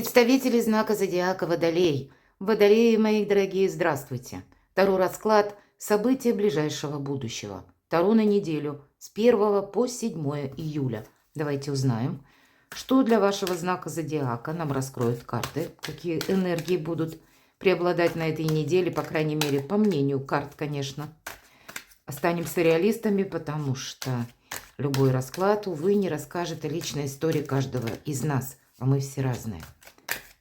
Представители знака зодиака Водолей. Водолеи, мои дорогие, здравствуйте. Таро расклад события ближайшего будущего. Таро на неделю с 1 по 7 июля. Давайте узнаем, что для вашего знака зодиака нам раскроют карты, какие энергии будут преобладать на этой неделе, по крайней мере, по мнению карт, конечно. Останемся реалистами, потому что любой расклад, увы, не расскажет о личной истории каждого из нас, а мы все разные.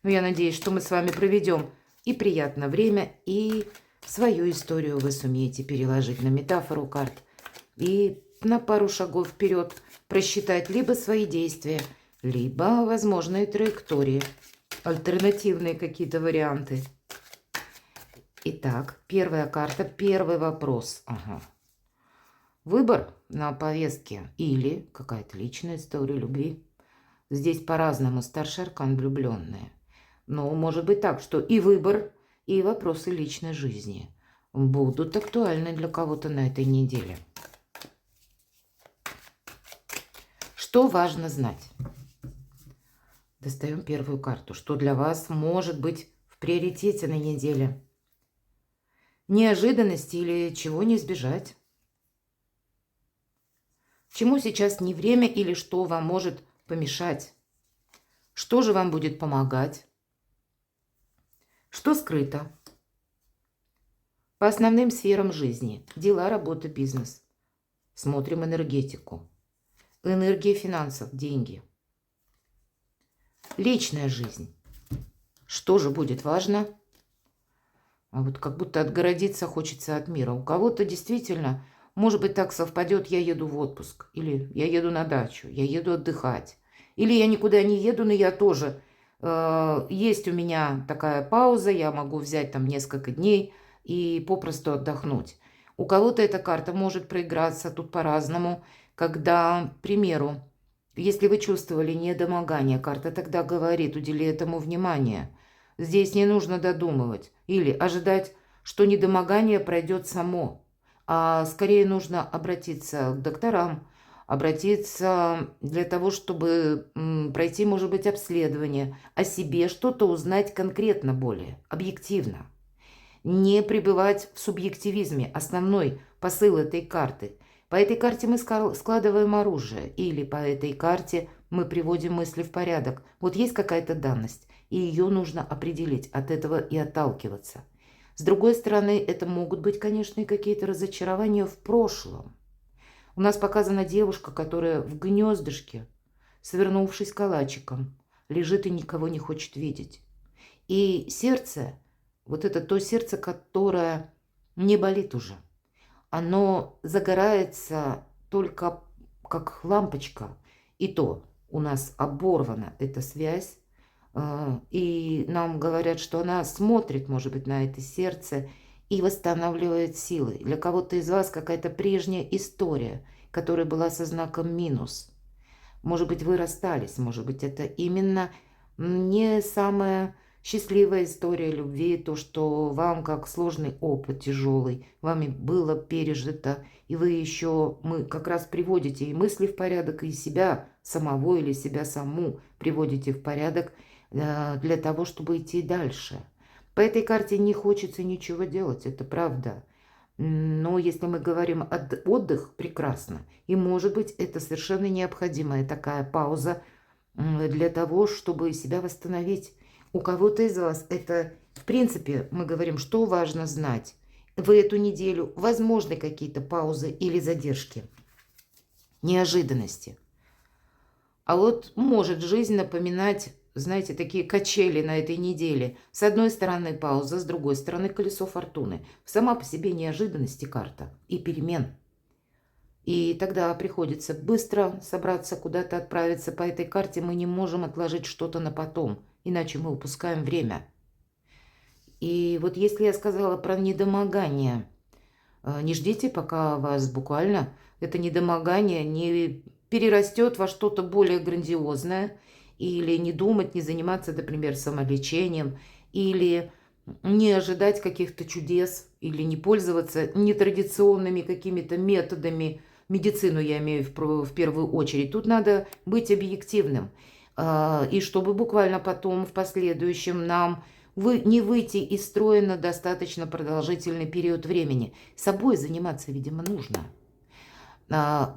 Но я надеюсь, что мы с вами проведем и приятное время, и свою историю вы сумеете переложить на метафору карт и на пару шагов вперед просчитать либо свои действия, либо возможные траектории, альтернативные какие-то варианты. Итак, первая карта, первый вопрос. Выбор на повестке или какая-то личная история любви. Здесь по-разному, старший аркан влюбленные. Но может быть так, что и выбор, и вопросы личной жизни будут актуальны для кого-то на этой неделе. Что важно знать? Достаем первую карту. Что для вас может быть в приоритете на неделе? Неожиданности или чего не избежать? Чему сейчас не время или что вам может помешать? Что же вам будет помогать? Что скрыто? По основным сферам жизни. Дела, работа, бизнес. Смотрим энергетику. Энергия финансов, деньги. Личная жизнь. Что же будет важно? А вот как будто отгородиться хочется от мира. У кого-то действительно, может быть, так совпадет, я еду в отпуск. Или я еду на дачу, я еду отдыхать. Или я никуда не еду, но я тоже... Есть у меня такая пауза, я могу взять там несколько дней и попросту отдохнуть. У кого-то эта карта может проиграться тут по-разному, когда, к примеру, если вы чувствовали недомогание, карта тогда говорит, удели этому внимание. Здесь не нужно додумывать или ожидать, что недомогание пройдет само, а скорее нужно обратиться к докторам, обратиться для того, чтобы пройти, может быть, обследование, о себе что-то узнать конкретно более, объективно. Не пребывать в субъективизме, основной посыл этой карты. По этой карте мы складываем оружие, или по этой карте мы приводим мысли в порядок. Вот есть какая-то данность, и ее нужно определить, от этого и отталкиваться. С другой стороны, это могут быть, конечно, и какие-то разочарования в прошлом. У нас показана девушка, которая в гнездышке, свернувшись калачиком, лежит и никого не хочет видеть. И сердце, вот это то сердце, которое не болит уже, оно загорается только как лампочка. И то у нас оборвана эта связь. И нам говорят, что она смотрит, может быть, на это сердце и восстанавливает силы. Для кого-то из вас какая-то прежняя история, которая была со знаком минус. Может быть, вы расстались, может быть, это именно не самая счастливая история любви, то, что вам как сложный опыт тяжелый, вами было пережито, и мы как раз приводите и мысли в порядок, и себя самого или себя саму приводите в порядок для того, чтобы идти дальше. По этой карте не хочется ничего делать, это правда. Но если мы говорим отдых, прекрасно. И может быть это совершенно необходимая такая пауза для того, чтобы себя восстановить. У кого-то из вас это, в принципе, мы говорим, что важно знать. В эту неделю возможны какие-то паузы или задержки, неожиданности. А вот может жизнь напоминать, знаете, такие качели на этой неделе. С одной стороны пауза, с другой стороны колесо фортуны. Сама по себе неожиданности карта и перемен. И тогда приходится быстро собраться, куда-то отправиться. По этой карте мы не можем отложить что-то на потом, иначе мы упускаем время. И вот если я сказала про недомогание, не ждите, пока вас буквально это недомогание не перерастет во что-то более грандиозное, или не думать, не заниматься, например, самолечением, или не ожидать каких-то чудес, или не пользоваться нетрадиционными какими-то методами. Медицину я имею в первую очередь. Тут надо быть объективным. И чтобы буквально потом, в последующем, нам не выйти из строя на достаточно продолжительный период времени. Собой заниматься, видимо, нужно.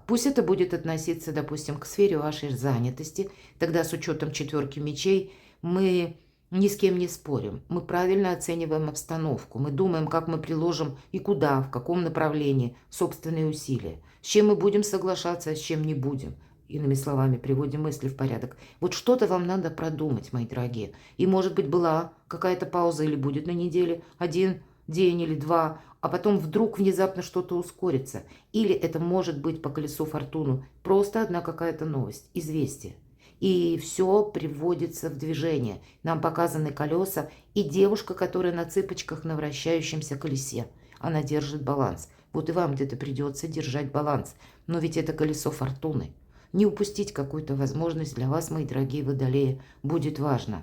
Пусть это будет относиться, допустим, к сфере вашей занятости. Тогда с учетом 4 мечей мы ни с кем не спорим. Мы правильно оцениваем обстановку. Мы думаем, как мы приложим и куда, в каком направлении собственные усилия. С чем мы будем соглашаться, а с чем не будем. Иными словами, приводим мысли в порядок. Вот что-то вам надо продумать, мои дорогие. И, может быть, была какая-то пауза или будет на неделе 1 день или 2, а потом вдруг внезапно что-то ускорится. Или это может быть по колесу фортуны просто одна какая-то новость, известие. И все приводится в движение. Нам показаны колеса и девушка, которая на цыпочках на вращающемся колесе. Она держит баланс. Вот и вам где-то придется держать баланс. Но ведь это колесо фортуны. Не упустить какую-то возможность для вас, мои дорогие водолеи, будет важно.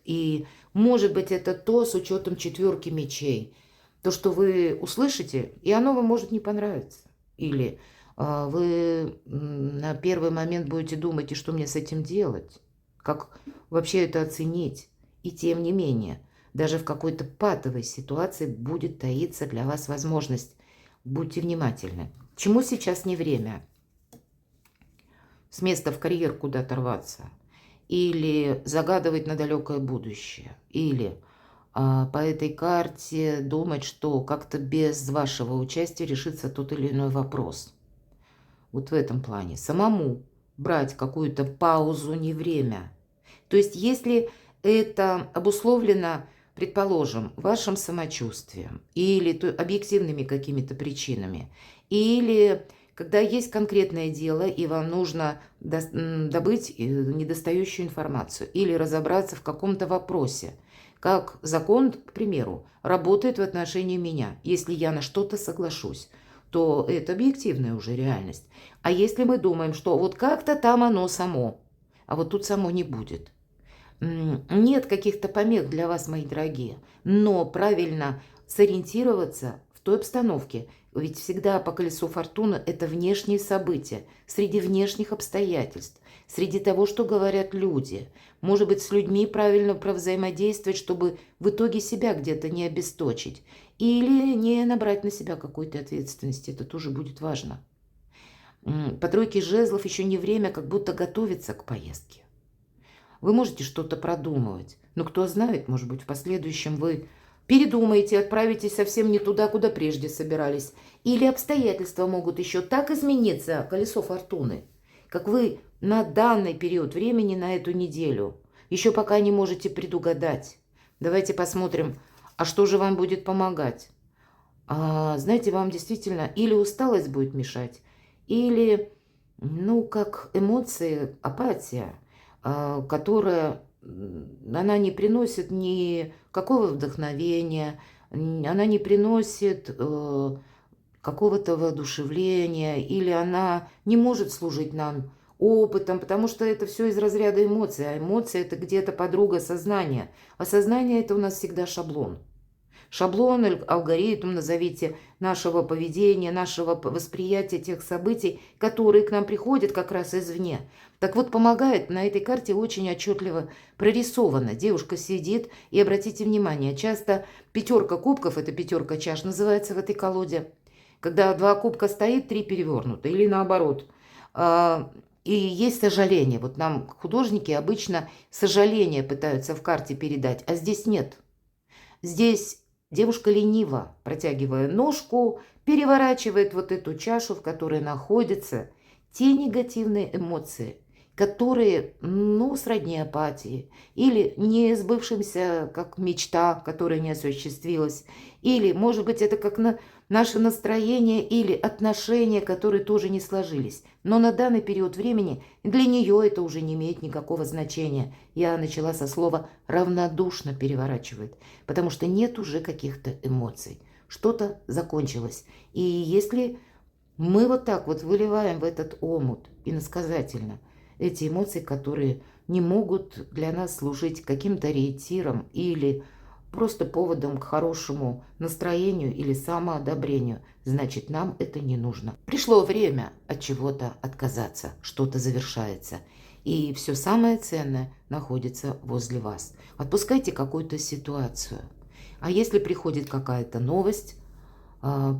И может быть это то с учетом 4 мечей. То, что вы услышите, и оно вам может не понравиться. Или вы на первый момент будете думать, и что мне с этим делать? Как вообще это оценить? И тем не менее, даже в какой-то патовой ситуации будет таиться для вас возможность. Будьте внимательны. Чему сейчас не время? С места в карьер куда-то рваться. Или загадывать на далекое будущее. Или по этой карте думать, что как-то без вашего участия решится тот или иной вопрос. Вот в этом плане. Самому брать какую-то паузу не время. То есть если это обусловлено, предположим, вашим самочувствием или объективными какими-то причинами, или когда есть конкретное дело, и вам нужно добыть недостающую информацию или разобраться в каком-то вопросе, как закон, к примеру, работает в отношении меня. Если я на что-то соглашусь, то это объективная уже реальность. А если мы думаем, что вот как-то там оно само, а вот тут само не будет. Нет каких-то помех для вас, мои дорогие, но правильно сориентироваться в той обстановке. Ведь всегда по колесу фортуны это внешние события, среди внешних обстоятельств, среди того, что говорят люди. Может быть, с людьми правильно взаимодействовать, чтобы в итоге себя где-то не обесточить. Или не набрать на себя какой-то ответственности. Это тоже будет важно. По 3 жезлов еще не время как будто готовиться к поездке. Вы можете что-то продумывать, но кто знает, может быть, в последующем вы передумаете, отправитесь совсем не туда, куда прежде собирались. Или обстоятельства могут еще так измениться, колесо фортуны, как вы на данный период времени, на эту неделю, еще пока не можете предугадать. Давайте посмотрим, а что же вам будет помогать. Знаете, вам действительно или усталость будет мешать, или, как эмоции, апатия, которая, она не приносит никакого вдохновения, она не приносит какого-то воодушевления, или она не может служить нам опытом, потому что это все из разряда эмоций, а эмоции это где-то подруга сознания, а сознание это у нас всегда шаблон. Шаблон, алгоритм, назовите, нашего поведения, нашего восприятия тех событий, которые к нам приходят как раз извне. Так вот, помогает, на этой карте очень отчетливо прорисовано. Девушка сидит, и обратите внимание, часто 5 кубков, это 5 чаш называется в этой колоде, когда 2 кубка стоит, 3 перевернуты, или наоборот. И есть сожаление. Вот нам художники обычно сожаление пытаются в карте передать, а здесь нет. Здесь девушка лениво, протягивая ножку, переворачивает вот эту чашу, в которой находятся те негативные эмоции, которые, сродни апатии, или не сбывшимся, как мечта, которая не осуществилась, или, может быть, это как наше настроение или отношения, которые тоже не сложились. Но на данный период времени для нее это уже не имеет никакого значения. Я начала со слова «равнодушно» переворачивает, потому что нет уже каких-то эмоций. Что-то закончилось. И если мы вот так вот выливаем в этот омут иносказательно эти эмоции, которые не могут для нас служить каким-то ориентиром или просто поводом к хорошему настроению или самоодобрению, значит, нам это не нужно. Пришло время от чего-то отказаться, что-то завершается. И все самое ценное находится возле вас. Отпускайте какую-то ситуацию. А если приходит какая-то новость,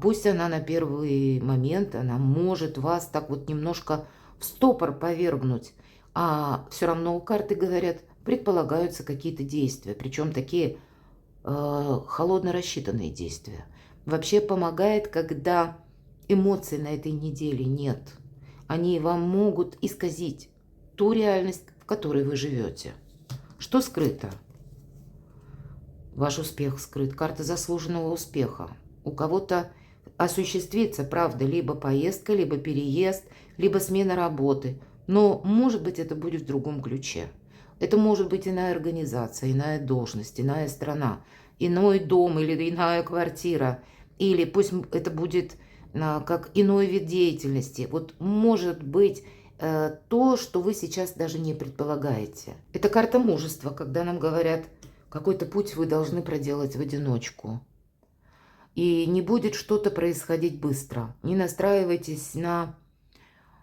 пусть она на первый момент, она может вас так вот немножко в стопор повергнуть, а все равно карты говорят, предполагаются какие-то действия, причем такие холодно рассчитанные действия. Вообще помогает, когда эмоций на этой неделе нет. Они вам могут исказить ту реальность, в которой вы живете. Что скрыто? Ваш успех скрыт. Карта заслуженного успеха. У кого-то осуществится, правда, либо поездка, либо переезд, либо смена работы. Но, может быть, это будет в другом ключе. Это может быть иная организация, иная должность, иная страна, иной дом или иная квартира. Или пусть это будет как иной вид деятельности. Вот может быть то, что вы сейчас даже не предполагаете. Это карта мужества, когда нам говорят, какой-то путь вы должны проделать в одиночку. И не будет что-то происходить быстро. Не настраивайтесь на,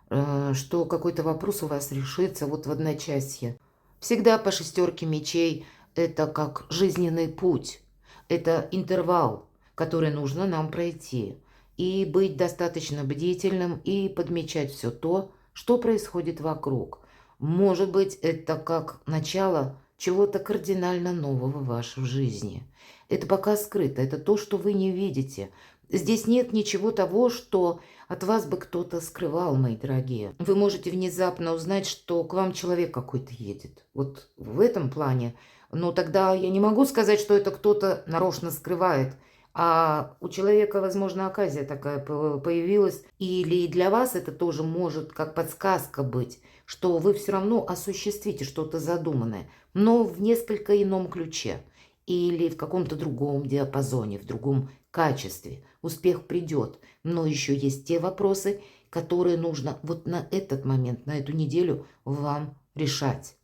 что какой-то вопрос у вас решится вот в одночасье. Всегда по шестерке мечей это как жизненный путь. Это интервал, который нужно нам пройти. И быть достаточно бдительным и подмечать все то, что происходит вокруг. Может быть, это как начало чего-то кардинально нового в вашей жизни. Это пока скрыто, это то, что вы не видите. Здесь нет ничего того, что от вас бы кто-то скрывал, мои дорогие. Вы можете внезапно узнать, что к вам человек какой-то едет. Вот в этом плане. Но тогда я не могу сказать, что это кто-то нарочно скрывает. А у человека, возможно, оказия такая появилась. Или для вас это тоже может как подсказка быть, что вы все равно осуществите что-то задуманное, но в несколько ином ключе. Или в каком-то другом диапазоне, в другом качестве. Успех придет, но еще есть те вопросы, которые нужно вот на этот момент, на эту неделю вам решать.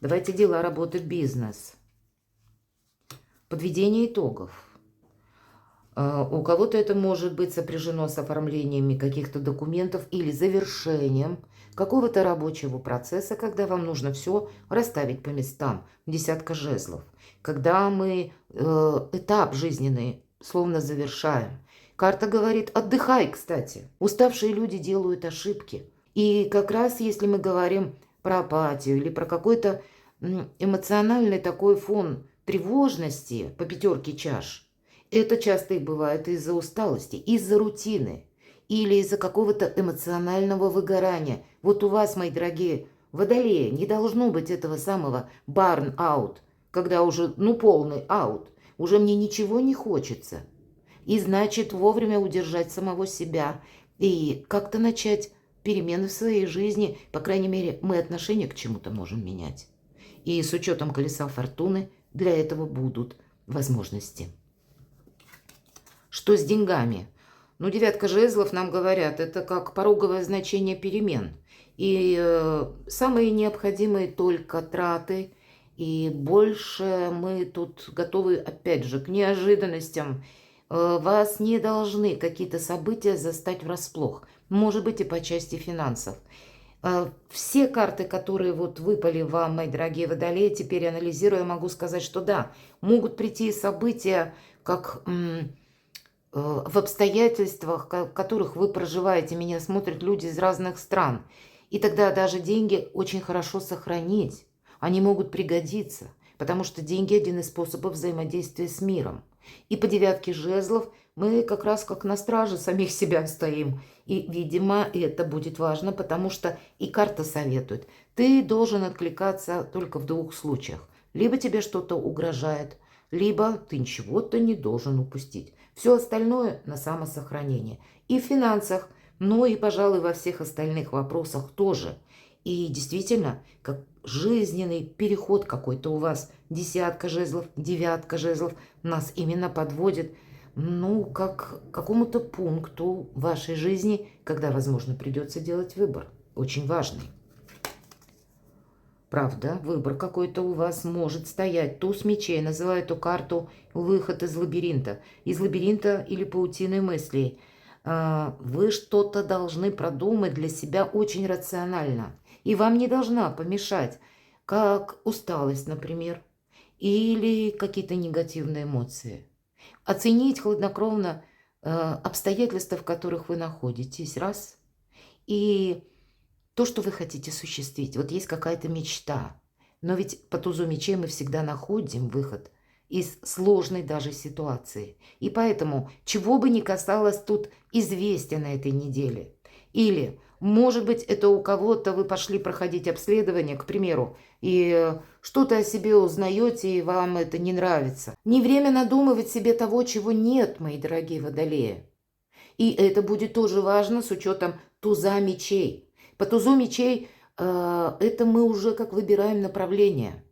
Давайте дела, работы, бизнес. Подведение итогов. У кого-то это может быть сопряжено с оформлениями каких-то документов или завершением какого-то рабочего процесса, когда вам нужно все расставить по местам. Десятка жезлов. Когда мы этап жизненный словно завершаем. Карта говорит, отдыхай, кстати. Уставшие люди делают ошибки. И как раз если мы говорим про апатию или про какой-то эмоциональный такой фон тревожности по пятерке чаш, это часто и бывает из-за усталости, из-за рутины или из-за какого-то эмоционального выгорания. Вот у вас, мои дорогие водолеи, не должно быть этого самого burn-out, когда уже, полный аут, уже мне ничего не хочется. И значит, вовремя удержать самого себя и как-то начать перемены в своей жизни. По крайней мере, мы отношение к чему-то можем менять. И с учетом колеса фортуны для этого будут возможности. Что с деньгами? Девятка жезлов нам говорят, это как пороговое значение перемен. И самые необходимые только траты. И больше мы тут готовы, опять же, к неожиданностям. Вас не должны какие-то события застать врасплох. Может быть, и по части финансов. Все карты, которые вот выпали вам, мои дорогие водолеи, теперь анализируя, могу сказать, что да, могут прийти события, как в обстоятельствах, в которых вы проживаете. Меня смотрят люди из разных стран. И тогда даже деньги очень хорошо сохранить. Они могут пригодиться, потому что деньги – один из способов взаимодействия с миром. И по девятке жезлов мы как раз как на страже самих себя стоим. И, видимо, это будет важно, потому что и карта советует. Ты должен откликаться только в двух случаях. Либо тебе что-то угрожает, либо ты ничего-то не должен упустить. Все остальное на самосохранение. И в финансах, но и, пожалуй, во всех остальных вопросах тоже. И действительно, как жизненный переход какой-то у вас, десятка жезлов, девятка жезлов, нас именно подводит, как к какому-то пункту вашей жизни, когда, возможно, придется делать выбор. Очень важный. Правда, выбор какой-то у вас может стоять. Туз мечей, называю эту карту «Выход из лабиринта». Из лабиринта или паутины мыслей. Вы что-то должны продумать для себя очень рационально. И вам не должна помешать, как усталость, например, или какие-то негативные эмоции. Оценить хладнокровно обстоятельства, в которых вы находитесь, раз. И то, что вы хотите осуществить. Вот есть какая-то мечта. Но ведь по тузу мечей мы всегда находим выход из сложной даже ситуации. И поэтому, чего бы ни касалось тут известия на этой неделе. Или, может быть, это у кого-то вы пошли проходить обследование, к примеру, и что-то о себе узнаете, и вам это не нравится. Не время надумывать себе того, чего нет, мои дорогие водолеи. И это будет тоже важно с учетом туза мечей. По тузу мечей это мы уже как выбираем направление.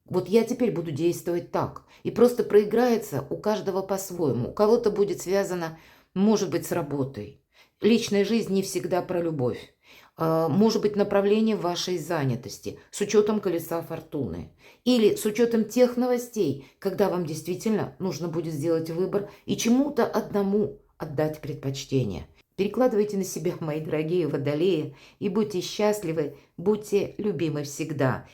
Вот я теперь буду действовать так. И просто проиграется у каждого по-своему. У кого-то будет связано, может быть, с работой. Личная жизнь не всегда про любовь. Может быть, направление вашей занятости с учетом колеса фортуны. Или с учетом тех новостей, когда вам действительно нужно будет сделать выбор и чему-то одному отдать предпочтение. Перекладывайте на себя, мои дорогие водолеи, и будьте счастливы, будьте любимы всегда.